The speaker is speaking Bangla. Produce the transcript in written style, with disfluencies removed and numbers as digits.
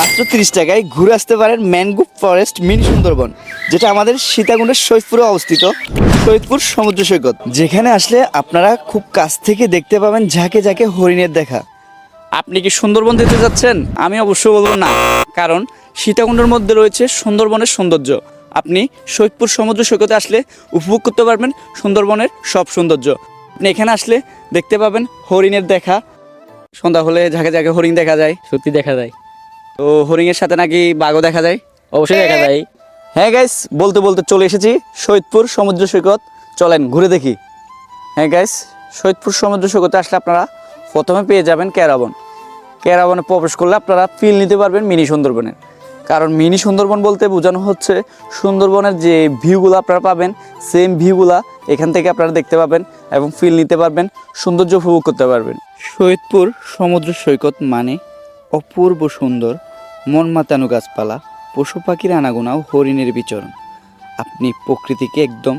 মাত্র 30 টাকায় ঘুরে আসতে পারেন ম্যানগ্রোভ ফরেস্ট মিনি সুন্দরবন, যেটা আমাদের সীতাকুণ্ডের সৈয়দপুরে অবস্থিত। সৈয়দপুর সমুদ্র সৈকত, যেখানে আসলে আপনারা খুব কাছ থেকে দেখতে পাবেন ঝাঁকে ঝাঁকে হরিণের দেখা। আপনি কি সুন্দরবন যেতে যাচ্ছেন? আমি অবশ্যই বলবো না, কারণ সীতাকুণ্ডের মধ্যে রয়েছে সুন্দরবনের সৌন্দর্য। আপনি সৈয়দপুর সমুদ্র সৈকতে আসলে উপভোগ করতে পারবেন সুন্দরবনের সব সৌন্দর্য। আপনি এখানে আসলে দেখতে পাবেন হরিণের দেখা। সন্ধ্যা হলে ঝাঁকে ঝাঁকে হরিণ দেখা যায়। সত্যি দেখা যায়। তো হরিণের সাথে নাকি বাঘও দেখা যায়। অবশ্যই দেখা যায়। হ্যাঁ গাইস, বলতে বলতে চলে এসেছি সৈয়দপুর সমুদ্র সৈকত। চলেন ঘুরে দেখি। হ্যাঁ গাইস, সৈয়দপুর সমুদ্র সৈকতে আসলে আপনারা প্রথমে পেয়ে যাবেন ক্যারাবন। ক্যারাবনে প্রবেশ করলে আপনারা ফিল নিতে পারবেন মিনি সুন্দরবনের। কারণ মিনি সুন্দরবন বলতে বোঝানো হচ্ছে সুন্দরবনের যে ভিউগুলো আপনারা পাবেন, সেম ভিউগুলা এখান থেকে আপনারা দেখতে পাবেন এবং ফিল নিতে পারবেন, সৌন্দর্য উপভোগ করতে পারবেন। সৈয়দপুর সমুদ্র সৈকত মানে অপূর্ব সুন্দর, মন মাতানো গাছপালা, পশু পাখির আনাগোনা ও হরিণের বিচরণ। আপনি প্রকৃতিকে একদম